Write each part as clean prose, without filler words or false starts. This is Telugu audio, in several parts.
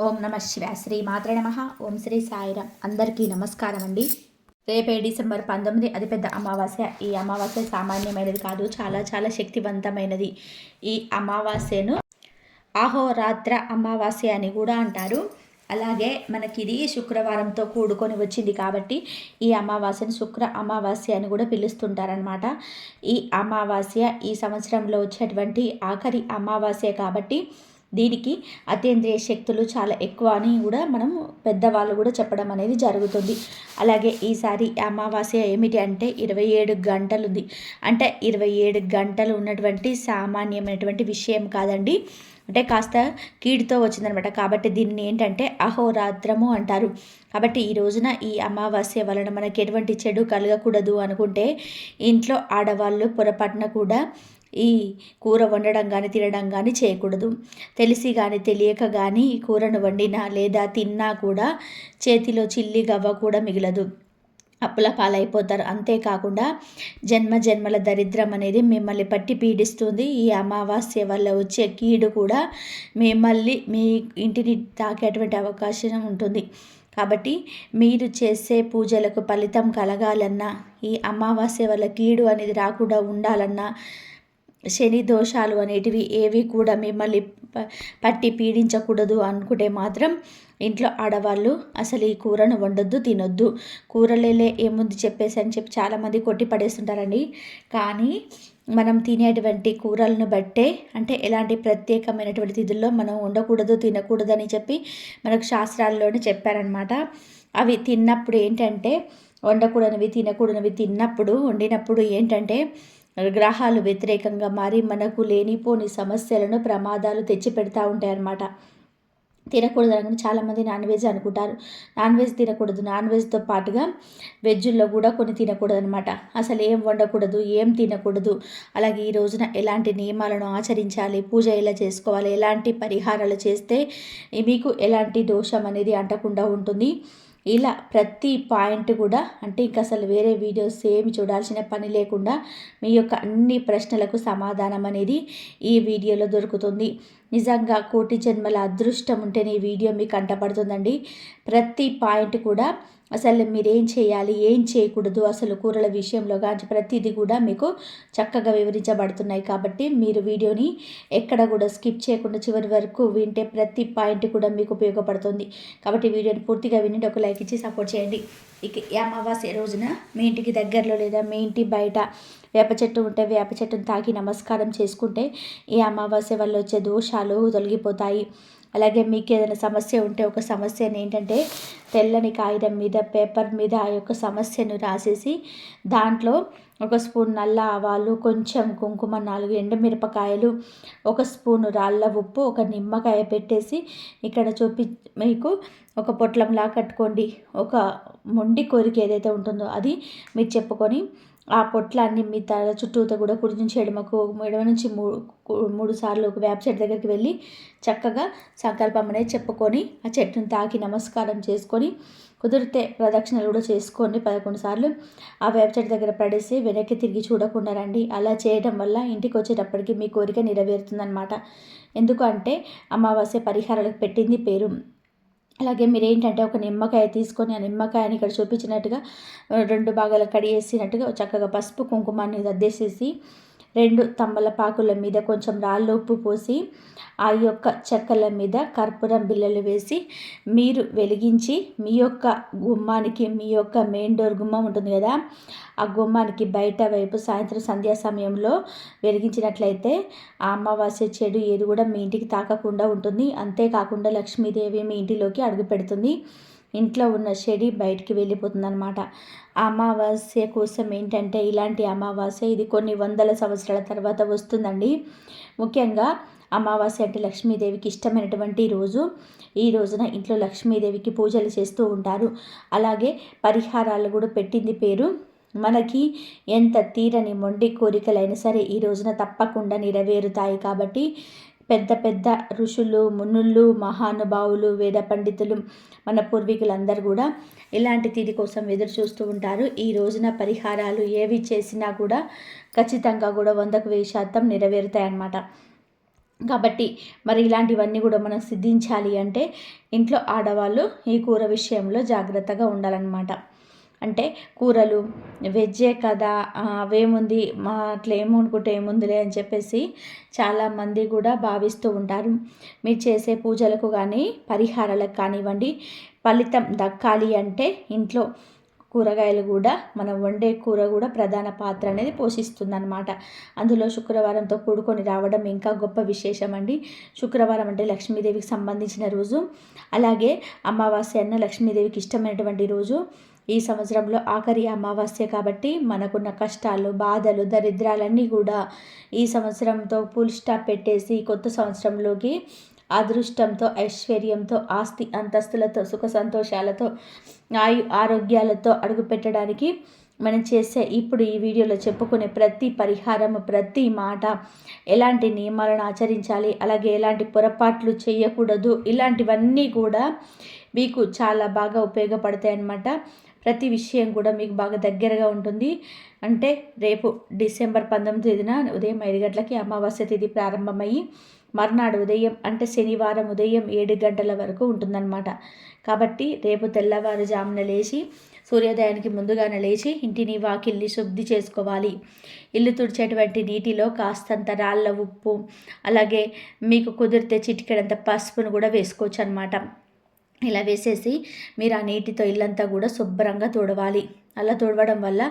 ఓం నమ శివాయ. శ్రీ మాత్రే నమః. ఓం శ్రీ సాయిరాం. అందరికీ నమస్కారం అండి. రేపే డిసెంబర్ 19 అతిపెద్ద అమావాస్య. ఈ అమావాస్య సామాన్యమైనది కాదు, చాలా చాలా శక్తివంతమైనది. ఈ అమావాస్యను అహోరాత్ర అమావాస్య అని కూడా అంటారు. అలాగే మనకిది శుక్రవారంతో కూడుకొని వచ్చింది కాబట్టి ఈ అమావాస్యను శుక్ర అమావాస్య అని కూడా పిలుస్తుంటారనమాట. ఈ అమావాస్య ఈ సంవత్సరంలో వచ్చేటువంటి ఆఖరి అమావాస్య కాబట్టి దీనికి అతీంద్రియ శక్తులు చాలా ఎక్కువ అని కూడా మనం పెద్దవాళ్ళు కూడా చెప్పడం అనేది జరుగుతుంది. అలాగే ఈసారి అమావాస్య ఏమిటి అంటే 27 గంటలు ఉంది. అంటే 27 గంటలు ఉన్నటువంటి సామాన్యమైనటువంటి విషయం కాదండి. అంటే కాస్త కీడుతో వచ్చిందనమాట. కాబట్టి దీన్ని ఏంటంటే అహోరాత్రము అంటారు. కాబట్టి ఈ రోజున ఈ అమావాస్య వలన మనకి ఎటువంటి చెడు కలగకూడదు అనుకుంటే ఇంట్లో ఆడవాళ్ళు పొరపాటున కూడా ఈ కూర వండడం కానీ తినడం కానీ చేయకూడదు. తెలిసి కానీ తెలియక కానీ ఈ కూరను వండినా లేదా తిన్నా కూడా చేతిలో చిల్లి గవ్వ కూడా మిగలదు, అప్పుల పాలైపోతారు. అంతేకాకుండా జన్మ జన్మల దరిద్రం అనేది మిమ్మల్ని పట్టి పీడిస్తుంది. ఈ అమావాస్య వల్ల వచ్చే కీడు కూడా మిమ్మల్ని మీ ఇంటిని తాకేటువంటి అవకాశం ఉంటుంది. కాబట్టి మీరు చేసే పూజలకు ఫలితం కలగాలన్నా, ఈ అమావాస్య వల్ల కీడు అనేది రాకుండా ఉండాలన్నా, శని దోషాలు అనేటివి ఏవి కూడా మిమ్మల్ని పట్టి పీడించకూడదు అనుకుంటే మాత్రం ఇంట్లో ఆడవాళ్ళు అసలు ఈ కూరను వండొద్దు, తినొద్దు. కూరలేలే ఏముంది చెప్పేసి అని చెప్పి చాలామంది కొట్టి పడేస్తుంటారండి. కానీ మనం తినేటువంటి కూరలను బట్టే, అంటే ఎలాంటి ప్రత్యేకమైనటువంటి తిథుల్లో మనం ఉండకూడదు తినకూడదు అని చెప్పి మనకు శాస్త్రాల్లోనే చెప్పారనమాట. అవి తిన్నప్పుడు ఏంటంటే, వండకూడనివి తినకూడనివి వండినప్పుడు ఏంటంటే గ్రహాలు వ్యతిరేకంగా మారి మనకు లేనిపోని సమస్యలను ప్రమాదాలు తెచ్చిపెడతా ఉంటాయన్నమాట. తినకూడదు అని చాలామంది నాన్ వెజ్ అనుకుంటారు. నాన్ వెజ్ తినకూడదు. నాన్ వెజ్తో పాటుగా వెజ్జుల్లో కూడా కొన్ని తినకూడదు అనమాట. అసలు ఏం వండకూడదు, ఏం తినకూడదు. అలాగే ఈ రోజున ఎలాంటి నియమాలను ఆచరించాలి, పూజ ఎలా చేసుకోవాలి, ఎలాంటి పరిహారాలు చేస్తే మీకు ఎలాంటి దోషం అనేది అంటకుండా ఉంటుంది. ఇలా ప్రతి పాయింట్ కూడా, అంటే ఇంక అసలు వేరే వీడియోస్ ఏమి చూడాల్సిన పని లేకుండా మీ యొక్క అన్ని ప్రశ్నలకు సమాధానం అనేది ఈ వీడియోలో దొరుకుతుంది. నిజంగా కోటి జన్మల అదృష్టం ఉంటేనే ఈ వీడియో మీకు కంటపడుతుందండి. ప్రతి పాయింట్ కూడా అసలు మీరేం చేయాలి, ఏం చేయకూడదు, అసలు కూరల విషయంలో కానీ ప్రతిదీ కూడా మీకు చక్కగా వివరించబడుతున్నాయి. కాబట్టి మీరు వీడియోని ఎక్కడ కూడా స్కిప్ చేయకుండా చివరి వరకు వింటే ప్రతి పాయింట్ కూడా మీకు ఉపయోగపడుతుంది. కాబట్టి వీడియోని పూర్తిగా వినండి, ఒక లైక్ ఇచ్చి సపోర్ట్ చేయండి. ఇక ఈ అమావాస్య రోజున మీ ఇంటికి దగ్గరలో లేదా మీ ఇంటి బయట వేప చెట్టు ఉంటే వేప చెట్టును తాకి నమస్కారం చేసుకుంటే ఈ అమావాస్య వల్ల వచ్చే దోషాలు తొలగిపోతాయి. అలాగే మీకు ఏదైనా సమస్య ఉంటే ఒక సమస్యను ఏంటంటే తెల్లని కాగితం మీద, పేపర్ మీద ఆ యొక్క సమస్యను రాసేసి దాంట్లో ఒక స్పూన్ నల్ల ఆవాలు, కొంచెం కుంకుమ, 4 ఎండుమిరపకాయలు, 1 స్పూను రాళ్ళ ఉప్పు, 1 నిమ్మకాయ పెట్టేసి ఇక్కడ మీకు ఒక పొట్లంలా కట్టుకోండి. ఒక మొండి కోరిక ఏదైతే ఉంటుందో అది మీరు చెప్పుకొని ఆ పొట్లాన్ని మీ తల చుట్టూతో కూడా కుడి నుంచి ఎడమ నుంచి 3 సార్లు ఒక వేప చెట్టు దగ్గరికి వెళ్ళి చక్కగా సంకల్పం అనేది చెప్పుకొని ఆ చెట్టును తాకి నమస్కారం చేసుకొని, కుదిరితే ప్రదక్షిణలు కూడా చేసుకొని 11 సార్లు ఆ వేప చెట్టు దగ్గర పడేసి వెనక్కి తిరిగి చూడకుండా రండి. అలా చేయడం వల్ల ఇంటికి వచ్చేటప్పటికి మీ కోరిక నెరవేరుతుందన్నమాట. ఎందుకంటే అమావాస్య పరిహారాలకు పెట్టింది పేరు. అలాగే మీరేంటంటే ఒక నిమ్మకాయ తీసుకొని ఆ నిమ్మకాయని ఇక్కడ చూపించినట్టుగా 2 భాగాలు కడిగేసినట్టుగా చక్కగా పసుపు కుంకుమాన్ని దద్దేసేసి 2 తమలపాకుల మీద కొంచెం రాళ్ళ ఉప్పు పోసి ఆ యొక్క చెక్కల మీద కర్పూరం బిళ్ళలు వేసి మీరు వెలిగించి మీ యొక్క గుమ్మానికి, మీ యొక్క మెయిన్ డోర్ గుమ్మం ఉంటుంది కదా, ఆ గుమ్మానికి బయట వైపు సాయంత్రం సంధ్యా సమయంలో వెలిగించినట్లయితే ఆ అమావాస్య చెడు ఏది కూడా మీ ఇంటికి తాకకుండా ఉంటుంది. అంతేకాకుండా లక్ష్మీదేవి మీ ఇంటిలోకి అడుగు పెడుతుంది. ఇంట్లో ఉన్న చెడి బయటికి వెళ్ళిపోతుంది అనమాట. అమావాస్య కోసం ఏంటంటే ఇలాంటి అమావాస్య ఇది కొన్ని వందల సంవత్సరాల తర్వాత వస్తుందండి. ముఖ్యంగా అమావాస్య అంటే లక్ష్మీదేవికి ఇష్టమైనటువంటి రోజు. ఈ రోజున ఇంట్లో లక్ష్మీదేవికి పూజలు చేస్తూ ఉంటారు. అలాగే పరిహారాలు కూడా పెట్టింది పేరు. మనకి ఎంత తీరని మొండి కోరికలైనా సరే ఈ రోజున తప్పకుండా నెరవేరుతాయి. కాబట్టి పెద్ద పెద్ద ఋషులు, మునులు, మహానుభావులు, వేద పండితులు, మన పూర్వీకులందరూ కూడా ఇలాంటి తిథి కోసం ఎదురు చూస్తూ ఉంటారు. ఈ రోజున పరిహారాలు ఏవి చేసినా కూడా ఖచ్చితంగా కూడా 100% నెరవేరుతాయి అన్నమాట. కాబట్టి మరి ఇలాంటివన్నీ కూడా మనం సిద్ధించాలి అంటే ఇంట్లో ఆడవాళ్ళు ఈ కూర విషయంలో జాగ్రత్తగా ఉండాలన్నమాట. అంటే కూరలు వెజ్జే కదా, అవేముంది మా అట్లా ఏమనుకుంటే ఏముందిలే అని చెప్పేసి చాలామంది కూడా భావిస్తూ ఉంటారు. మీరు చేసే పూజలకు కానీ పరిహారాలకు కానివ్వండి ఫలితం దక్కాలి అంటే ఇంట్లో కూరగాయలు కూడా మనం వండే కూర కూడా ప్రధాన పాత్ర అనేది పోషిస్తుందన్నమాట. అందులో శుక్రవారంతో కూడుకొని రావడం ఇంకా గొప్ప విశేషం అండి. శుక్రవారం అంటే లక్ష్మీదేవికి సంబంధించిన రోజు. అలాగే అమావాస్య అన్న లక్ష్మీదేవికి ఇష్టమైనటువంటి రోజు. ఈ సంవత్సరంలో ఆఖరి అమావాస్య కాబట్టి మనకున్న కష్టాలు, బాధలు, దరిద్రాలన్నీ కూడా ఈ సంవత్సరంతో ఫుల్ స్టాప్ పెట్టేసి కొత్త సంవత్సరంలోకి అదృష్టంతో, ఐశ్వర్యంతో, ఆస్తి అంతస్తులతో, సుఖ సంతోషాలతో, ఆరోగ్యాలతో అడుగుపెట్టడానికి మనం చేసే ఇప్పుడు ఈ వీడియోలో చెప్పుకునే ప్రతి పరిహారము, ప్రతి మాట, ఎలాంటి నియమాలను ఆచరించాలి, అలాగే ఎలాంటి పొరపాట్లు చేయకూడదు, ఇలాంటివన్నీ కూడా మీకు చాలా బాగా ఉపయోగపడతాయి అన్నమాట. ప్రతి విషయం కూడా మీకు బాగా దగ్గరగా ఉంటుంది. అంటే రేపు డిసెంబర్ 19న ఉదయం 5 గంటలకి అమావాస్య తిథి ప్రారంభమయ్యి మర్నాడు ఉదయం అంటే శనివారం ఉదయం 7 గంటల వరకు ఉంటుందన్నమాట. కాబట్టి రేపు తెల్లవారుజామున లేచి సూర్యోదయానికి ముందుగానే లేచి ఇంటిని వాకిల్ని శుద్ధి చేసుకోవాలి. ఇల్లు తుడిచేటువంటి నీటిలో కాస్తంత రాళ్ళ ఉప్పు, అలాగే మీకు కుదిరితే చిటికెడంత పసుపును కూడా వేసుకోవచ్చు అనమాట. ఇలా వేసేసి మీరు ఆ నీటితో ఇల్లంతా కూడా శుభ్రంగా తుడవాలి. అలా తుడవడం వల్ల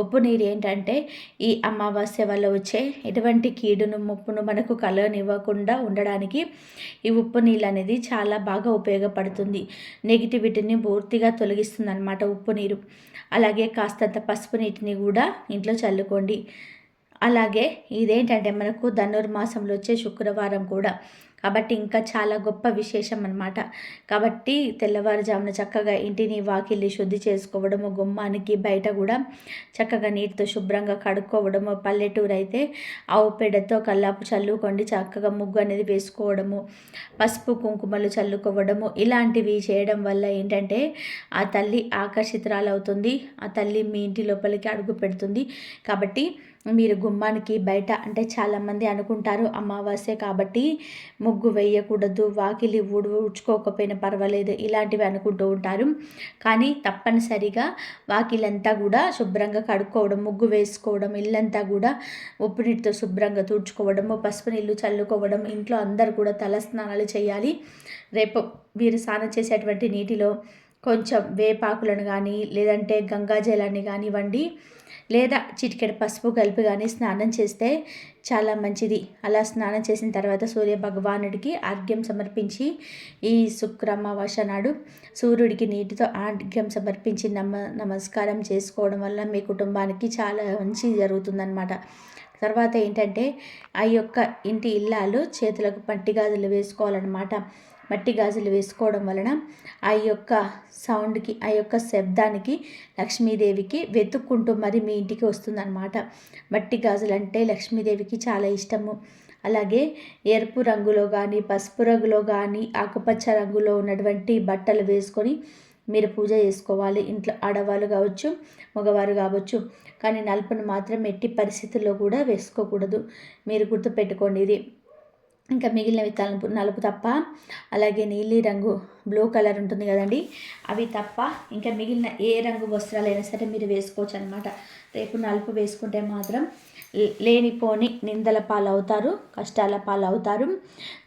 ఉప్పు నీరు ఏంటంటే ఈ అమావాస్య వల్ల వచ్చే ఎటువంటి కీడును ముప్పును మనకు కలగనివ్వకుండా ఉండడానికి ఈ ఉప్పు నీళ్ళు అనేది చాలా బాగా ఉపయోగపడుతుంది. నెగిటివిటీని పూర్తిగా తొలగిస్తుంది అన్నమాట ఉప్పు నీరు. అలాగే కాస్తంత పసుపు నీటిని కూడా ఇంట్లో చల్లుకోండి. అలాగే ఇదేంటంటే మనకు ధనుర్మాసంలో వచ్చే శుక్రవారం కూడా కాబట్టి ఇంకా చాలా గొప్ప విశేషం అన్నమాట. కాబట్టి తెల్లవారుజామున చక్కగా ఇంటిని వాకిల్ని శుద్ధి చేసుకోవడము, గుమ్మానికి బయట కూడా చక్కగా నీటితో శుభ్రంగా కడుక్కోవడము, పల్లెటూరు అయితే ఆవు పేడతో కల్లాపు చల్లుకోండి, చక్కగా ముగ్గు అనేది వేసుకోవడము, పసుపు కుంకుమలు చల్లుకోవడము, ఇలాంటివి చేయడం వల్ల ఏంటంటే ఆ తల్లి ఆకర్షితురాలవుతుంది, ఆ తల్లి మీ ఇంటి లోపలికి అడుగు పెడుతుంది. కాబట్టి మీరు గుమ్మానికి బయట అంటే చాలామంది అనుకుంటారు అమావాస్య కాబట్టి ముగ్గు వేయకూడదు, వాకిలి ఊడ్చుకోకపోయినా పర్వాలేదు ఇలాంటివి అనుకుంటూ ఉంటారు. కానీ తప్పనిసరిగా వాకిలంతా కూడా శుభ్రంగా కడుక్కోవడం, ముగ్గు వేసుకోవడం, ఇల్లంతా కూడా ఉప్పు నీటితో శుభ్రంగా తుడుచుకోవడము, పసుపు నీళ్ళు చల్లుకోవడం, ఇంట్లో అందరు కూడా తల స్నానాలు చేయాలి. రేపు మీరు స్నానం చేసేటువంటి నీటిలో కొంచెం వేపాకులను కానీ లేదంటే గంగాజలాన్ని కానివ్వండి లేదా చిటికెడు పసుపు కలిపి కానీ స్నానం చేస్తే చాలా మంచిది. అలా స్నానం చేసిన తర్వాత సూర్య భగవానుడికి ఆర్ఘ్యం సమర్పించి ఈ శుక్ర అమావాస్య నాడు సూర్యుడికి నీటితో ఆర్ఘ్యం సమర్పించి నమస్కారం చేసుకోవడం వల్ల మీ కుటుంబానికి చాలా మంచి జరుగుతుందన్నమాట. తర్వాత ఏంటంటే ఆ యొక్క ఇంటి ఇల్లాలు చేతులకు మట్టి గాజులు వేసుకోవాలన్నమాట. మట్టి గాజులు వేసుకోవడం వలన ఆ యొక్క సౌండ్కి, ఆ యొక్క శబ్దానికి లక్ష్మీదేవికి వెతుక్కుంటూ మరి మీ ఇంటికి వస్తుందన్నమాట. మట్టి గాజులు అంటే లక్ష్మీదేవికి చాలా ఇష్టము. అలాగే ఎరుపు రంగులో కానీ, పసుపు రంగులో కానీ, ఆకుపచ్చ రంగులో ఉన్నటువంటి బట్టలు వేసుకొని మీరు పూజ చేసుకోవాలి. ఇంట్లో ఆడవాళ్ళు కావచ్చు, మగవారు కావచ్చు. కానీ నలుపును మాత్రం ఎట్టి పరిస్థితుల్లో కూడా వేసుకోకూడదు. మీరు గుర్తుపెట్టుకోండి ఇది. ఇంకా మిగిలినవి నలుపు తప్ప, అలాగే నీలి రంగు బ్లూ కలర్ ఉంటుంది కదండి, అవి తప్ప ఇంకా మిగిలిన ఏ రంగు వస్త్రాలైనా సరే మీరు వేసుకోవచ్చు అనమాట. రేపు నలుపు వేసుకుంటే మాత్రం లేనిపోని నిందల పాలవుతారు, కష్టాల పాలవుతారు.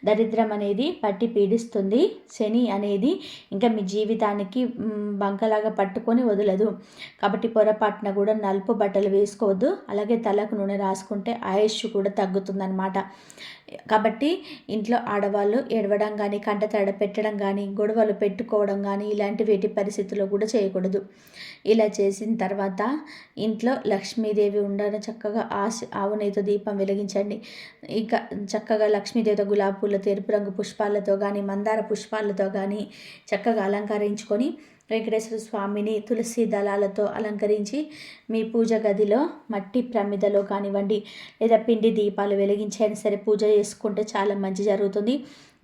దరిద్రం అనేది పట్టి పీడిస్తుంది. శని అనేది ఇంకా మీ జీవితానికి బంకలాగా పట్టుకొని వదలదు. కాబట్టి పొరపాటున కూడా నలుపు బట్టలు వేసుకోవద్దు. అలాగే తలకు నూనె రాసుకుంటే ఆయుష్ కూడా తగ్గుతుందన్నమాట. కాబట్టి ఇంట్లో ఆడవాళ్ళు ఏడవడం కానీ, కంటతడ పెట్టడం కానీ, గొడవలు పెట్టుకోవడం కానీ ఇలాంటి వేటి పరిస్థితుల్లో కూడా చేయకూడదు. ఇలా చేసిన తర్వాత ఇంట్లో లక్ష్మీదేవి ఉండని చక్కగా ఆవు నెయ్యితో దీపం వెలిగించండి. ఇంకా చక్కగా లక్ష్మీదేవితో గులాబీ పూలతో, ఎరుపు రంగు పుష్పాలతో కానీ, మందార పుష్పాలతో కానీ చక్కగా అలంకరించుకొని వెంకటేశ్వర స్వామిని తులసి దళాలతో అలంకరించి మీ పూజ గదిలో మట్టి ప్రమిదలో కానివ్వండి లేదా పిండి దీపాలు వెలిగించైనా సరే పూజ చేసుకుంటే చాలా మంచి జరుగుతుంది.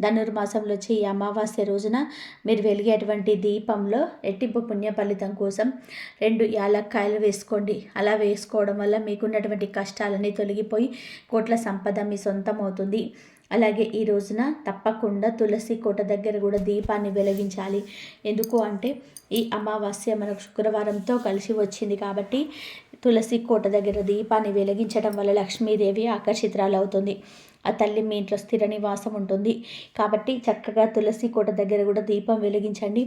ధనుర్మాసంలో వచ్చే ఈ అమావాస్య రోజున మీరు వెలిగేటువంటి దీపంలో రెట్టింపు పుణ్య ఫలితం కోసం 2 యాలక్కాయలు వేసుకోండి. అలా వేసుకోవడం వల్ల మీకున్నటువంటి కష్టాలన్నీ తొలగిపోయి కోట్ల సంపద మీ సొంతం అవుతుంది. అలాగే ఈ రోజున తప్పకుండా తులసి కోట దగ్గర కూడా దీపాన్ని వెలిగించాలి. ఎందుకు అంటే ఈ అమావాస్య మనకు శుక్రవారంతో కలిసి వచ్చింది కాబట్టి తులసి కోట దగ్గర దీపాన్ని వెలిగించడం వల్ల లక్ష్మీదేవి ఆకర్షితురాలవుతుంది. ఆ తల్లి మీ ఇంట్లో స్థిర నివాసం ఉంటుంది. కాబట్టి చక్కగా తులసి కోట దగ్గర కూడా దీపం వెలిగించండి.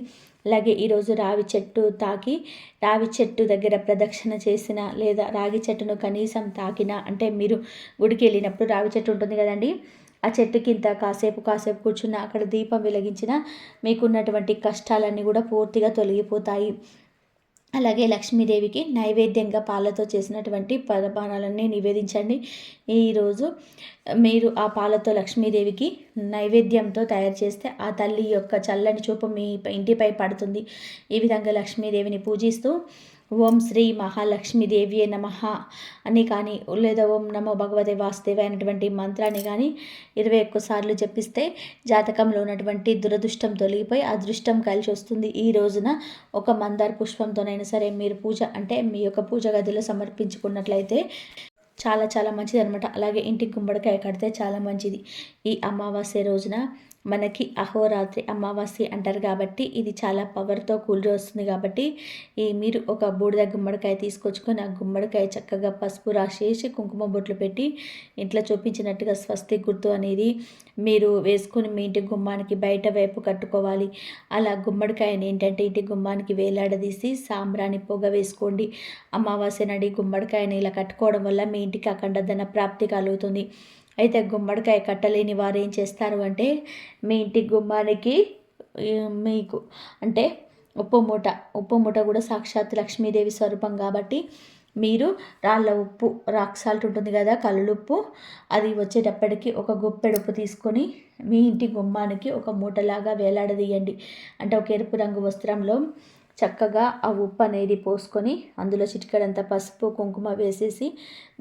అలాగే ఈరోజు రావి చెట్టు దగ్గర ప్రదక్షిణ చేసిన లేదా రాగి చెట్టును కనీసం తాకినా, అంటే మీరు గుడికి వెళ్ళినప్పుడు రావి చెట్టు ఉంటుంది కదండి, ఆ చెట్టు కింద కాసేపు కూర్చున్న అక్కడ దీపం వెలిగించిన మీకున్నటువంటి కష్టాలన్నీ కూడా పూర్తిగా తొలగిపోతాయి. అలాగే లక్ష్మీదేవికి నైవేద్యంగా పాలతో చేసినటువంటి పరమాణాలన్నీ నివేదించండి. ఈరోజు మీరు ఆ పాలతో లక్ష్మీదేవికి నైవేద్యంతో తయారు చేస్తే ఆ తల్లి యొక్క చల్లని చూపు మీ ఇంటిపై పడుతుంది. ఈ విధంగా లక్ష్మీదేవిని పూజిస్తూ ఓం శ్రీ మహాలక్ష్మీదేవియే నమః అని కానీ, లేదా ఓం నమో భగవతే వాసుదేవాయ అనేటువంటి మంత్రాన్ని కానీ 21 సార్లు జపిస్తే జాతకంలో ఉన్నటువంటి దురదృష్టం తొలగిపోయి అదృష్టం కలిసి వస్తుంది. ఈ రోజున ఒక మందార పుష్పంతోనైనా సరే మీరు పూజ, అంటే మీ యొక్క పూజ గదిలో సమర్పించుకున్నట్లయితే చాలా చాలా మంచిది అనమాట. అలాగే ఇంటికి గుమ్మడికాయ కడితే చాలా మంచిది. ఈ అమావాస్య రోజున మనకి అహోరాత్రి అమావాస్య అంటారు కాబట్టి ఇది చాలా పవర్తో కూలి వస్తుంది. కాబట్టి మీరు ఒక బూడిద గుమ్మడికాయ తీసుకొచ్చుకొని ఆ గుమ్మడికాయ చక్కగా పసుపు రాసేసి కుంకుమ బొట్లు పెట్టి ఇంట్లో చూపించినట్టుగా స్వస్తి గుర్తు అనేది మీరు వేసుకొని మీ ఇంటి గుమ్మానికి బయట వైపు కట్టుకోవాలి. అలా గుమ్మడికాయని ఏంటంటే ఇంటి గుమ్మానికి వేలాడదీసి సాంబ్రాణి పొగ వేసుకోండి. అమావాస్య నాడు గుమ్మడికాయని ఇలా కట్టుకోవడం వల్ల మీ ఇంటికి అఖండ ధన ప్రాప్తి కలుగుతుంది. అయితే గుమ్మడికాయ కట్టలేని వారు ఏం చేస్తారు అంటే మీ ఇంటి గుమ్మానికి మీకు అంటే ఉప్పు మూట కూడా సాక్షాత్ లక్ష్మీదేవి స్వరూపం కాబట్టి మీరు రాళ్ళ ఉప్పు, రాక్ సాల్ట్ ఉంటుంది కదా, కల్లుప్పు, అది వచ్చేటప్పటికి ఒక గుప్పెడు ఉప్పు తీసుకొని మీ ఇంటి గుమ్మానికి ఒక మూటలాగా వేలాడదీయండి. అంటే ఒక ఎరుపు రంగు వస్త్రంలో చక్కగా ఆ ఉప్పు అనేది పోసుకొని అందులో చిటికెడంత పసుపు కుంకుమ వేసేసి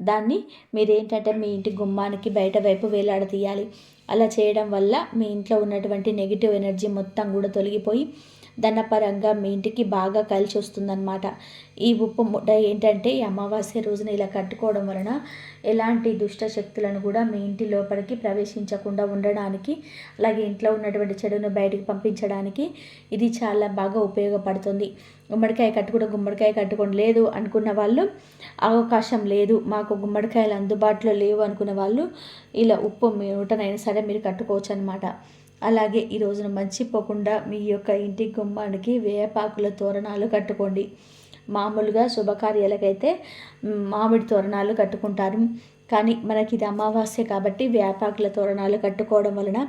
దాన్ని మీరేంటంటే మీ ఇంటి గుమ్మానికి బయట వైపు వేలాడదీయాలి. అలా చేయడం వల్ల మీ ఇంట్లో ఉన్నటువంటి నెగిటివ్ ఎనర్జీ మొత్తం కూడా తొలగిపోయి ధనపరంగా మీ ఇంటికి బాగా కలిసి వస్తుందన్నమాట. ఈ ఉప్పు మూట ఏంటంటే ఈ అమావాస్య రోజున ఇలా కట్టుకోవడం వలన ఎలాంటి దుష్ట శక్తులను కూడా మీ ఇంటి లోపలికి ప్రవేశించకుండా ఉండడానికి, అలాగే ఇంట్లో ఉన్నటువంటి చెడును బయటికి పంపించడానికి ఇది చాలా బాగా ఉపయోగపడుతుంది. గుమ్మడికాయ కట్టుకోండి లేదు అనుకున్న వాళ్ళు, అవకాశం లేదు మాకు గుమ్మడికాయలు అందుబాటులో లేవు అనుకున్న వాళ్ళు ఇలా ఉప్పు మూటనైనా సరే మీరు కట్టుకోవచ్చు అనమాట. అలాగే ఈ రోజున మర్చిపోకుండా మీ యొక్క ఇంటి గుమ్మానికి వేపాకుల తోరణాలు కట్టుకోండి. మామూలుగా శుభకార్యాలకైతే మామిడి తోరణాలు కట్టుకుంటారు, కానీ మనకి ఇది అమావాస్య కాబట్టి వేపాకుల తోరణాలు కట్టుకోవడం వలన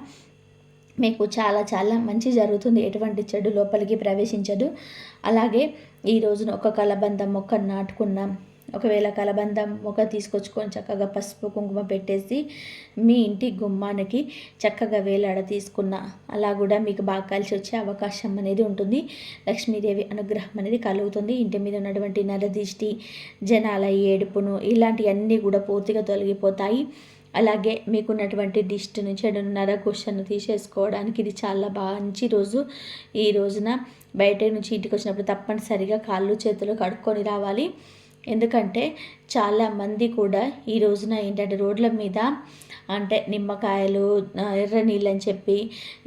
మీకు చాలా చాలా మంచి జరుగుతుంది. ఎటువంటి చెడు లోపలికి ప్రవేశించదు. అలాగే ఈ రోజున ఒక కలబంద మొక్క నాటుకున్నాం. ఒకవేళ కలబంద మొక్క తీసుకొచ్చుకొని చక్కగా పసుపు కుంకుమ పెట్టేసి మీ ఇంటి గుమ్మానికి చక్కగా వేలాడ తీసుకున్న అలా కూడా మీకు బాగా కలిసి వచ్చే అవకాశం అనేది ఉంటుంది. లక్ష్మీదేవి అనుగ్రహం అనేది కలుగుతుంది. ఇంటి మీద ఉన్నటువంటి నరదిష్టి, జనాల ఏడుపును ఇలాంటివన్నీ కూడా పూర్తిగా తొలగిపోతాయి. అలాగే మీకున్నటువంటి దిష్టిని, చెడును, నరఘోషను తీసేసుకోవడానికి ఇది చాలా మంచి రోజు. ఈ రోజున బయట నుంచి ఇంటికి వచ్చినప్పుడు తప్పనిసరిగా కాళ్ళు చేతులు కడుక్కొని రావాలి. ఎందుకంటే చాలామంది కూడా ఈ రోజున ఏంటంటే రోడ్ల మీద అంటే నిమ్మకాయలు, ఎర్ర నీళ్ళు అని చెప్పి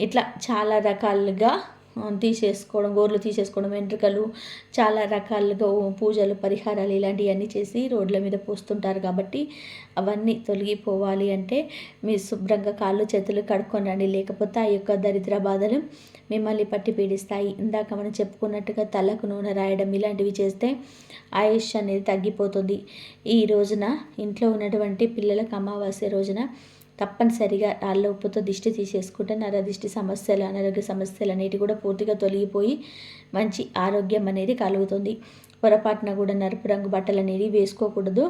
ఇట్లా చాలా రకాలుగా గోర్లు తీసేసుకోవడం, వెంట్రుకలు, చాలా రకాలుగా పూజలు, పరిహారాలు ఇలాంటివన్నీ చేసి రోడ్ల మీద పోస్తుంటారు. కాబట్టి అవన్నీ తొలగిపోవాలి అంటే మీరు శుభ్రంగా కాళ్ళు చేతులు కడుక్కొని రండి. లేకపోతే ఆ యొక్క దరిద్ర బాధలు మిమ్మల్ని పట్టి పీడిస్తాయి. ఇందాక మనం చెప్పుకున్నట్టుగా తలకు నూనె రాయడం ఇలాంటివి చేస్తే ఆయుష్ అనేది తగ్గిపోతుంది. ఈ రోజున ఇంట్లో ఉన్నటువంటి పిల్లలకు అమావాస్య రోజున తప్పనిసరిగా రాళ్ళ ఉప్పుతో దిష్టి తీసేసుకుంటే నరదిష్టి సమస్యలు, అనారోగ్య సమస్యలు అనేవి కూడా పూర్తిగా తొలగిపోయి మంచి ఆరోగ్యం అనేది కలుగుతుంది. పొరపాటున కూడా నలుపు రంగు బట్టలు అనేది వేసుకోకూడదు.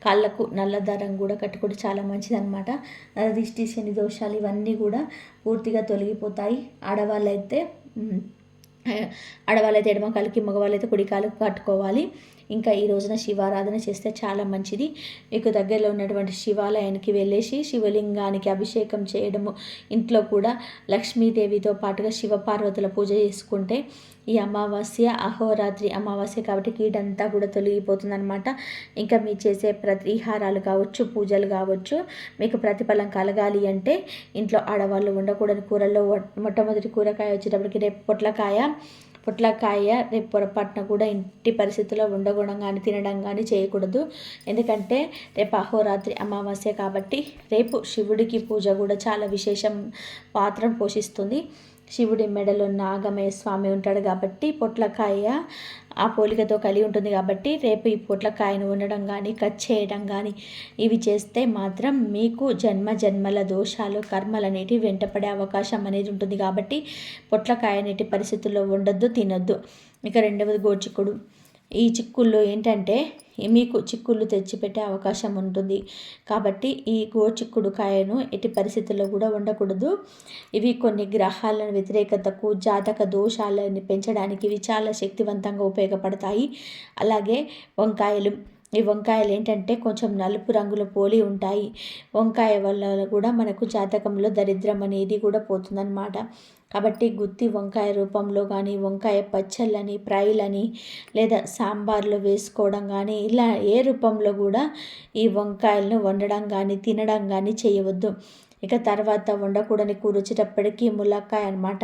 కాళ్ళకు నల్ల దారం కూడా కట్టుకుంటే చాలా మంచిదన్నమాట. నరదిష్టి, శని దోషాలు ఇవన్నీ కూడా పూర్తిగా తొలగిపోతాయి. ఆడవాళ్ళైతే ఎడమ కాలికి, మగవాళ్ళైతే కుడి కాలుకు కట్టుకోవాలి. ఇంకా ఈ రోజున శివారాధన చేస్తే చాలా మంచిది. మీకు దగ్గరలో ఉన్నటువంటి శివాలయానికి వెళ్ళేసి శివలింగానికి అభిషేకం చేయడము, ఇంట్లో కూడా లక్ష్మీదేవితో పాటుగా శివపార్వతుల పూజ చేసుకుంటే ఈ అమావాస్య అహోరాత్రి అమావాస్య కాబట్టి కీడంతా కూడా తొలగిపోతుందన్నమాట. ఇంకా మీరు చేసే పరిహారాలు కావచ్చు, పూజలు కావచ్చు, మీకు ప్రతిఫలం కలగాలి అంటే ఇంట్లో ఆడవాళ్ళు ఉండకూడని కూరల్లో మొట్టమొదటి కూరగాయ వచ్చేటప్పటికి రేపు పొట్లకాయ రేపు పొరపాటున కూడా ఇంటి పరిస్థితుల్లో ఉండకూడడం కానీ తినడం కానీ చేయకూడదు. ఎందుకంటే రేపు అహోరాత్రి అమావాస్య కాబట్టి రేపు శివుడికి పూజ కూడా చాలా విశేషం పాత్రను పోషిస్తుంది. శివుడి మెడలో నాగమయ్య స్వామి ఉంటాడు కాబట్టి పొట్లకాయ ఆ పోలికతో కలిగి ఉంటుంది కాబట్టి రేపు ఈ పొట్లకాయను ఉండడం కానీ కట్ చేయడం కానీ ఇవి చేస్తే మాత్రం మీకు జన్మల దోషాలు కర్మలు అనేటివి వెంటపడే అవకాశం అనేది ఉంటుంది. కాబట్టి పొట్లకాయ అనేటి పరిస్థితుల్లో ఉండొద్దు, తినొద్దు. ఇక రెండవది గోచిక్కుడు. ఈ చిక్కుల్లో ఏంటంటే మీకు చిక్కుళ్ళు తెచ్చిపెట్టే అవకాశం ఉంటుంది కాబట్టి ఈ గోచిక్కుడు కాయను ఎట్టి పరిస్థితుల్లో కూడా ఉండకూడదు. ఇవి కొన్ని గ్రహాల వ్యతిరేకతకు, జాతక దోషాలను పెంచడానికి ఇవి చాలా శక్తివంతంగా ఉపయోగపడతాయి. అలాగే వంకాయలు. ఈ వంకాయలు ఏంటంటే కొంచెం నలుపు రంగులో పోలి ఉంటాయి. వంకాయ వల్ల కూడా మనకు జాతకంలో దరిద్రం అనేది కూడా పోతుందన్నమాట. కాబట్టి గుత్తి వంకాయ రూపంలో కానీ, వంకాయ పచ్చళ్ళని, ఫ్రైలని లేదా సాంబార్లో వేసుకోవడం కానీ ఇలా ఏ రూపంలో కూడా ఈ వంకాయలను వండడం కానీ తినడం కానీ చేయవద్దు. ఇక తర్వాత వండకూడని కూర వచ్చేటప్పటికి ములక్కాయ అనమాట.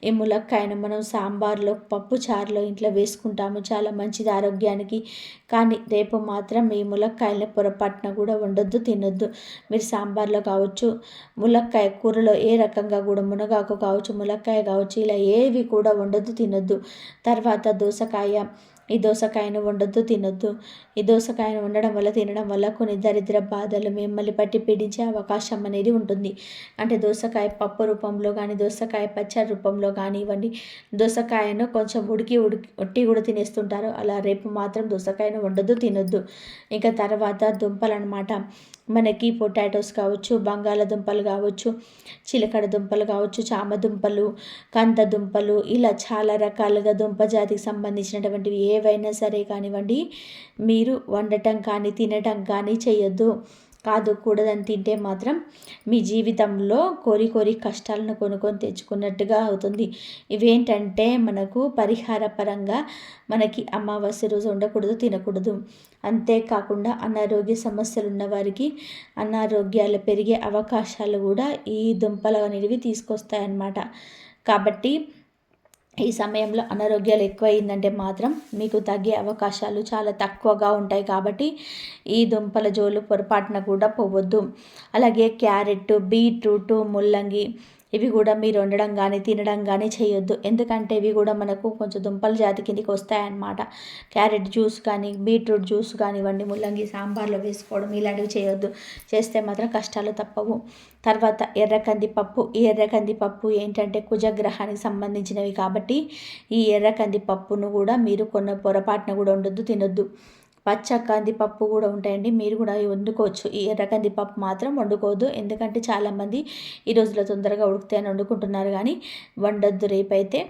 ఈ ములక్కాయను మనం సాంబార్లో, పప్పు చారులో ఇంట్లో వేసుకుంటాము, చాలా మంచిది ఆరోగ్యానికి. కానీ రేపు మాత్రం ఈ ములక్కాయలని పొరపాటున కూడా వండొద్దు, తినొద్దు. మీరు సాంబార్లో కావచ్చు, ములక్కాయ కూరలో ఏ రకంగా కూడా మునగాకు కావచ్చు, ములక్కాయ కావచ్చు, ఇలా ఏవి కూడా వండొద్దు, తినొద్దు. తర్వాత దోసకాయ. ఈ దోసకాయను వండొద్దు, తినొద్దు. ఈ దోసకాయను వండడం వల్ల, తినడం వల్ల కొన్ని దరిద్ర బాధలు మిమ్మల్ని పట్టి పీడించే అవకాశం అనేది ఉంటుంది. అంటే దోసకాయ పప్పు రూపంలో కానీ, దోసకాయ పచ్చడి రూపంలో కానివ్వండి, దోసకాయను కొంచెం ఉట్టి కూడా తినేస్తుంటారు. అలా రేపు మాత్రం దోసకాయను వండొద్దు, తినొద్దు. ఇంకా తర్వాత దుంపలు అనమాట. మనకి పొటాటోస్ కావచ్చు, బంగాళదుంపలు కావచ్చు, చిలకడ దుంపలు కావచ్చు, చామ దుంపలు, కంద దుంపలు, ఇలా చాలా రకాలుగా దుంప జాతికి సంబంధించినటువంటివి ఏవైనా సరే కానివ్వండి, మీరు వండటం కానీ తినటం కానీ చేయొద్దు. కూడదని తింటే మాత్రం మీ జీవితంలో కోరి కష్టాలను కొనుక్కొని తెచ్చుకున్నట్టుగా అవుతుంది. ఇవేంటంటే మనకు పరిహార పరంగా మనకి అమావాస్య రోజు ఉండకూడదు, తినకూడదు. అంతేకాకుండా అనారోగ్య సమస్యలు ఉన్న వారికి అనారోగ్యాలు పెరిగే అవకాశాలు కూడా ఈ దుంపలు అనేవి తీసుకొస్తాయన్నమాట. కాబట్టి ఈ సమయంలో అనారోగ్యాలు ఎక్కువైందంటే మాత్రం మీకు తగ్గే అవకాశాలు చాలా తక్కువగా ఉంటాయి. కాబట్టి ఈ దుంపల జోలు పొరపాటున కూడా పోవద్దు. అలాగే క్యారెట్, బీట్రూట్, ముల్లంగి ఇవి కూడా మీరు వండడం కానీ తినడం కానీ చేయొద్దు. ఎందుకంటే ఇవి కూడా మనకు కొంచెం దుంపల జాతి కిందికి వస్తాయన్నమాట. క్యారెట్ జ్యూస్ కానీ, బీట్రూట్ జ్యూస్ కానివ్వండి, ముల్లంగి సాంబార్లో వేసుకోవడం ఇలాంటివి చేయొద్దు. చేస్తే మాత్రం కష్టాలు తప్పవు. తర్వాత ఎర్రకందిపప్పు. ఈ ఎర్రకందిపప్పు ఏంటంటే కుజగ్రహానికి సంబంధించినవి కాబట్టి ఈ ఎర్రకందిపప్పును కూడా మీరు పొరపాటున కూడా ఉండొద్దు, తినొద్దు. పచ్చ కందిపప్పు కూడా ఉంటాయండి, మీరు కూడా వండుకోవచ్చు. ఈ ఎర్ర కందిపప్పు మాత్రం వండుకోవద్దు. ఎందుకంటే చాలామంది ఈ రోజులో తొందరగా ఉడుకుతాయని వండుకుంటున్నారు కానీ వండొద్దు రేపైతే.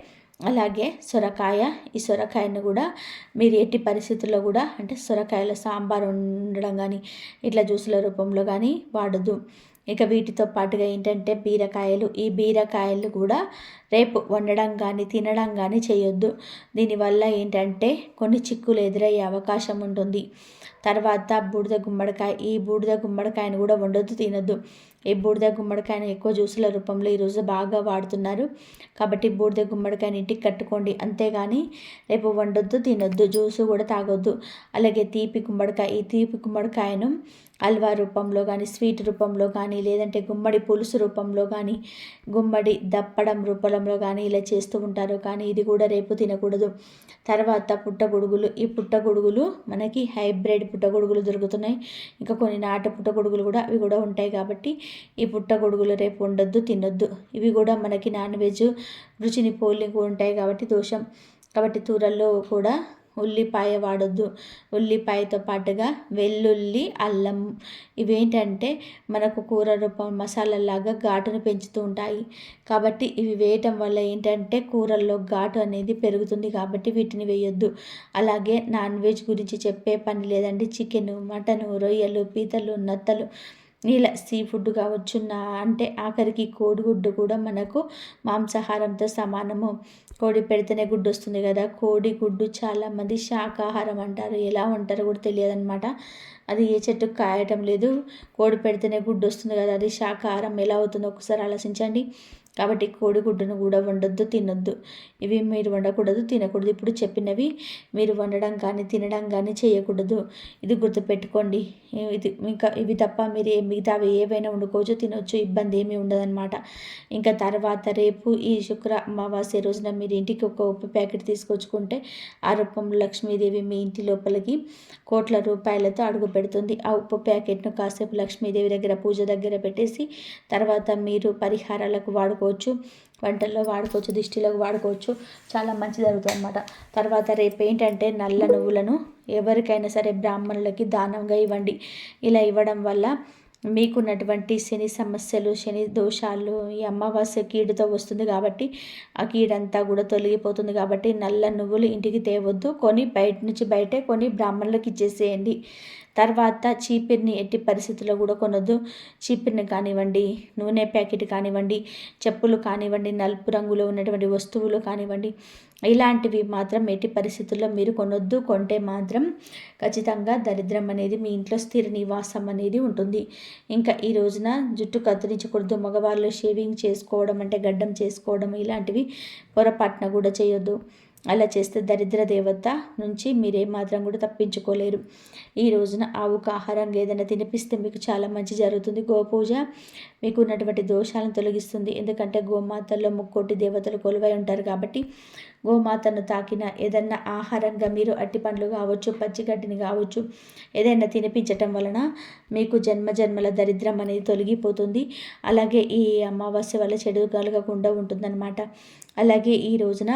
అలాగే సొరకాయ. ఈ సొరకాయను కూడా మీరు ఎట్టి పరిస్థితుల్లో కూడా అంటే సొరకాయల సాంబార్ వండడం కానీ ఇట్లా జ్యూసుల రూపంలో కానీ వాడద్దు. ఇక వీటితో పాటుగా ఏంటంటే బీరకాయలు. ఈ బీరకాయలు కూడా రేపు వండడం కానీ తినడం కానీ చేయొద్దు. దీనివల్ల ఏంటంటే కొన్ని చిక్కులు ఎదురయ్యే అవకాశం ఉంటుంది. తర్వాత బూడిద గుమ్మడికాయ. ఈ బూడిద గుమ్మడికాయను కూడా వండొద్దు, తినొద్దు. ఈ బూడిద గుమ్మడికాయను ఎక్కువ జ్యూసుల రూపంలో ఈరోజు బాగా వాడుతున్నారు కాబట్టి బూడిద గుమ్మడికాయని ఇంటికి కట్టుకోండి. అంతేగాని రేపు వండొద్దు, తినొద్దు, జ్యూసు కూడా తాగొద్దు. అలాగే తీపి గుమ్మడికాయ. ఈ తీపి గుమ్మడికాయను హల్వా రూపంలో కానీ, స్వీట్ రూపంలో కానీ, లేదంటే గుమ్మడి పులుసు రూపంలో కానీ, గుమ్మడి దప్పడం రూపంలో కానీ ఇలా చేస్తూ ఉంటారు. కానీ ఇది కూడా రేపు తినకూడదు. తర్వాత పుట్టగొడుగులు. ఈ పుట్టగొడుగులు మనకి హైబ్రిడ్ పుట్టగొడుగులు దొరుకుతున్నాయి. ఇంకా కొన్ని నాటు పుట్టగొడుగులు కూడా అవి కూడా ఉంటాయి కాబట్టి ఈ పుట్టగొడుగులు రేపు ఉండొద్దు, తినొద్దు. ఇవి కూడా మనకి నాన్ వెజ్ రుచిని పోలి ఉంటాయి కాబట్టి దోషం. కాబట్టి తూరల్లో కూడా ఉల్లిపాయ వాడొద్దు. ఉల్లిపాయతో పాటుగా వెల్లుల్లి, అల్లం ఇవేంటంటే మనకు కూర రూపం మసాలాలాగా ఘాటును పెంచుతూ ఉంటాయి. కాబట్టి ఇవి వేయటం వల్ల ఏంటంటే కూరల్లో ఘాటు అనేది పెరుగుతుంది, కాబట్టి వీటిని వేయొద్దు. అలాగే నాన్ వెజ్ గురించి చెప్పే పని లేదండి. చికెను, మటను, రొయ్యలు, పీతలు, నత్తలు ఇలా సీ ఫుడ్ కావచ్చు, అంటే ఆఖరికి కోడిగుడ్డు కూడా మనకు మాంసాహారంతో సమానము. కోడి పెడితేనే గుడ్డు వస్తుంది కదా, కోడి గుడ్డు చాలామంది శాకాహారం అంటారు. ఎలా ఉంటారో కూడా తెలియదన్నమాట. అది ఏ చెట్టుకు కాయటం లేదు. కోడి పెడితేనే గుడ్డు వస్తుంది కదా, అది శాకాహారం ఎలా అవుతుందో ఒకసారి ఆలోచించండి. కాబట్టి కోడిగుడ్డును కూడా వండొద్దు, తినొద్దు. ఇవి మీరు వండకూడదు, తినకూడదు. ఇప్పుడు చెప్పినవి మీరు వండడం కానీ తినడం కానీ చేయకూడదు. ఇది గుర్తుపెట్టుకోండి. ఇది ఇంకా ఇవి తప్ప మీరు మిగతావి ఏవైనా వండుకోవచ్చు, తినొచ్చు, ఇబ్బంది ఏమీ ఉండదన్నమాట. ఇంకా తర్వాత రేపు ఈ శుక్ర అమావాస్య రోజున మీరు ఇంటికి ఒక ఉప్పు ప్యాకెట్ తీసుకొచ్చుకుంటే ఆ రూపంలో లక్ష్మీదేవి మీ ఇంటి లోపలికి కోట్ల రూపాయలతో అడుగు పెడుతుంది. ఆ ఉప్పు ప్యాకెట్ను కాసేపు లక్ష్మీదేవి దగ్గర పూజ దగ్గర పెట్టేసి తర్వాత మీరు పరిహారాలకు వాడుకోవచ్చు, వంటల్లో వాడుకోవచ్చు, దిష్టిలోకి వాడుకోవచ్చు. చాలా మంచి జరుగుతుంది అన్నమాట. తర్వాత రేపు ఏంటంటే నల్ల నువ్వులను ఎవరికైనా సరే బ్రాహ్మణులకి దానంగా ఇవ్వండి. ఇలా ఇవ్వడం వల్ల మీకున్నటువంటి శని సమస్యలు, శని దోషాలు ఈ అమావాస్య కీడుతో వస్తుంది కాబట్టి ఆ కీడంతా కూడా తొలగిపోతుంది. కాబట్టి నల్ల నువ్వులు ఇంటికి తేవద్దు, కొని బయట నుంచి బయటే కొని బ్రాహ్మణులకు ఇచ్చేసేయండి. తర్వాత చీపిరిని ఎట్టి పరిస్థితుల్లో కూడా కొనొద్దు. చీపిరిని కానివ్వండి, నూనె ప్యాకెట్ కానివ్వండి, చెప్పులు కానివ్వండి, నలుపు రంగులో ఉన్నటువంటి వస్తువులు కానివ్వండి, ఇలాంటివి మాత్రం ఎట్టి పరిస్థితుల్లో మీరు కొనొద్దు. కొంటే మాత్రం ఖచ్చితంగా దరిద్రం అనేది మీ ఇంట్లో స్థిర నివాసం అనేది ఉంటుంది. ఇంకా ఈ రోజున జుట్టు కత్తిరించకూడదు. మగవాళ్ళు షేవింగ్ చేసుకోవడం అంటే గడ్డం చేసుకోవడం ఇలాంటివి పొరపాటున కూడా చేయొద్దు. అలా చేస్తే దరిద్ర దేవత నుంచి మీరేమాత్రం కూడా తప్పించుకోలేరు. ఈ రోజున ఆవుకు ఆహారంగా ఏదైనా తినిపిస్తే మీకు చాలా మంచి జరుగుతుంది. గోపూజ మీకు ఉన్నటువంటి దోషాలను తొలగిస్తుంది. ఎందుకంటే గోమాతల్లో ముక్కోటి దేవతలు కొలువై ఉంటారు కాబట్టి గోమాతను తాకిన ఏదన్నా ఆహారంగా మీరు అట్టిపండ్లు కావచ్చు, పచ్చిగడ్డిని కావచ్చు ఏదైనా తినిపించటం వలన మీకు జన్మజన్మల దరిద్రం అనేది తొలగిపోతుంది. అలాగే ఈ అమావాస్య వల్ల చెడు కలగకుండా ఉంటుందన్నమాట. అలాగే ఈ రోజున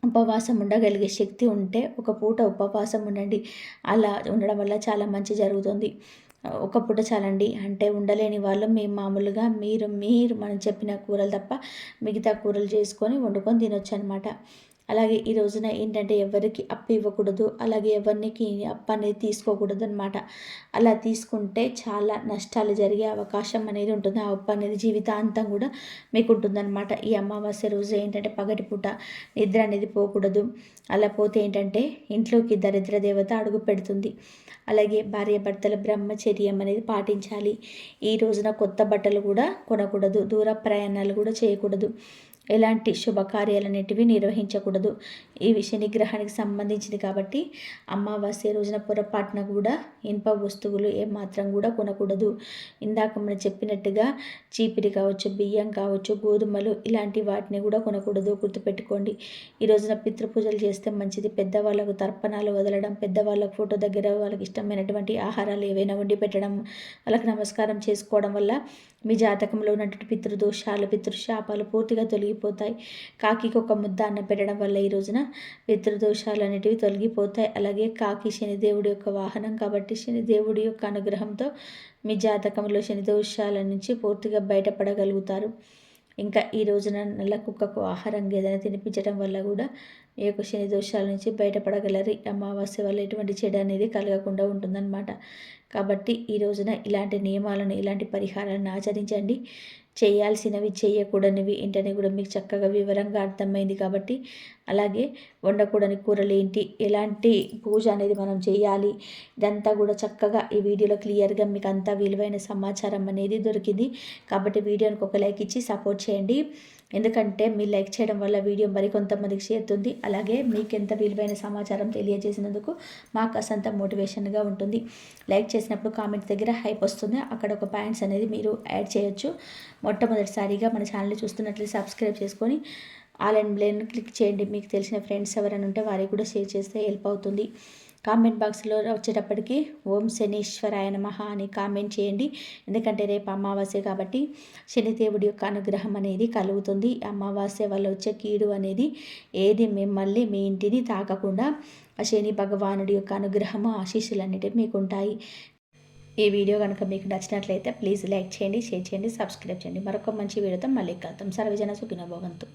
ఉపవాసం ఉండగలిగే శక్తి ఉంటే ఒక పూట ఉపవాసం ఉండండి. అలా ఉండడం వల్ల చాలా మంచి జరుగుతుంది. ఒక పూట చాలండి. అంటే ఉండలేని వాళ్ళు మేము మామూలుగా మీరు మనం చెప్పిన కూరలు తప్ప మిగతా కూరలు చేసుకొని వండుకొని తినొచ్చు అనమాట. అలాగే ఈ రోజున ఏంటంటే ఎవరికి అప్పు ఇవ్వకూడదు, అలాగే ఎవరికి అప్పు అనేది తీసుకోకూడదు అనమాట. అలా తీసుకుంటే చాలా నష్టాలు జరిగే అవకాశం అనేది ఉంటుంది. ఆ అప్పు అనేది జీవితాంతం కూడా మీకు ఉంటుందన్నమాట. ఈ అమావాస్య రోజు ఏంటంటే పగటిపూట నిద్ర అనేది పోకూడదు. అలా పోతే ఏంటంటే ఇంట్లోకి దరిద్ర దేవత అడుగు పెడుతుంది. అలాగే భార్యాభర్తల బ్రహ్మచర్యం అనేది పాటించాలి. ఈ రోజున కొత్త బట్టలు కూడా కొనకూడదు, దూర ప్రయాణాలు కూడా చేయకూడదు, ఎలాంటి శుభకార్యాలన్నిటివి నిర్వహించకూడదు. ఈ శని గ్రహానికి సంబంధించింది కాబట్టి అమావాస్య రోజున పొరపాటున కూడా ఇనుప వస్తువులు ఏమాత్రం కూడా కొనకూడదు. ఇందాక మనం చెప్పినట్టుగా చీపిరి కావచ్చు, బియ్యం కావచ్చు, గోధుమలు ఇలాంటి వాటిని కూడా కొనకూడదు. గుర్తుపెట్టుకోండి. ఈ రోజున పితృపూజలు చేస్తే మంచిది. పెద్దవాళ్ళకు తర్పణాలు వదలడం, పెద్దవాళ్ళకు ఫోటో దగ్గర వాళ్ళకి ఇష్టమైనటువంటి ఆహారాలు ఏవైనా వండి పెట్టడం, వాళ్ళకి నమస్కారం చేసుకోవడం వల్ల మీ జాతకంలో ఉన్నటువంటి పితృదోషాలు, పితృశాపాలు పూర్తిగా తొలగిపోతాయి. కాకికి ఒక ముద్ద అన్నం పెట్టడం వల్ల ఈ రోజున పితృదోషాలు అనేటివి తొలగిపోతాయి. అలాగే కాకి శనిదేవుడి యొక్క వాహనం కాబట్టి శనిదేవుడి యొక్క అనుగ్రహంతో మీ జాతకంలో శని దోషాల నుంచి పూర్తిగా బయటపడగలుగుతారు. ఇంకా ఈ రోజున నల్ల కుక్కకు ఆహారంగా ఏదైనా తినిపించడం వల్ల కూడా ఈ యొక్క శని దోషాల నుంచి బయటపడగలరు. అమావాస్య వల్ల ఎటువంటి చెడు అనేది కలగకుండా ఉంటుందన్నమాట. కాబట్టి ఈ రోజున ఇలాంటి నియమాలను, ఇలాంటి పరిహారాలను ఆచరించండి. చేయాల్సినవి, చేయకూడనివి ఏంటనే కూడా మీకు చక్కగా వివరంగా అర్థమైంది కాబట్టి, అలాగే వండకూడని కూరలు ఏంటి, ఎలాంటి పూజ అనేది మనం చేయాలి, ఇదంతా కూడా చక్కగా ఈ వీడియోలో క్లియర్గా మీకు అంతా విలువైన సమాచారం అనేది దొరికింది. కాబట్టి వీడియోనికి ఒక లైక్ ఇచ్చి సపోర్ట్ చేయండి. ఎందుకంటే మీరు లైక్ చేయడం వల్ల వీడియో మరికొంతమందికి చేరుతుంది. అలాగే మీకు ఎంత విలువైన సమాచారం తెలియజేసినందుకు మాకు అసంత మోటివేషన్గా ఉంటుంది. లైక్ చేసినప్పుడు కామెంట్ దగ్గర హైప్ వస్తుంది, అక్కడ ఒక పాయింట్స్ అనేది మీరు యాడ్ చేయొచ్చు. మొట్టమొదటిసారిగా మన ఛానల్ చూస్తున్నట్లయితే సబ్స్క్రైబ్ చేసుకొని ఆల్ అండ్ బ్లేన్ క్లిక్ చేయండి. మీకు తెలిసిన ఫ్రెండ్స్ ఎవరైనా ఉంటే వారికి కూడా షేర్ చేస్తే హెల్ప్ అవుతుంది. కామెంట్ బాక్స్లో వచ్చేటప్పటికి ఓం శనీశ్వరాయ నమః అని కామెంట్ చేయండి. ఎందుకంటే రేపు అమావాస్య కాబట్టి శనిదేవుడి యొక్క అనుగ్రహం అనేది కలుగుతుంది. అమావాస్య వల్ల వచ్చే కీడు అనేది ఏది మిమ్మల్ని మీ ఇంటిని తాకకుండా ఆ శని భగవానుడి యొక్క అనుగ్రహము ఆశీస్సులు అనేటివి మీకు ఉంటాయి. ఈ వీడియో కనుక మీకు నచ్చినట్లయితే ప్లీజ్ లైక్ చేయండి, షేర్ చేయండి, సబ్స్క్రైబ్ చేయండి. మరొక మంచి వీడియోతో మళ్ళీ కలుద్దాం. సర్వజన సుఖినో భవంతు.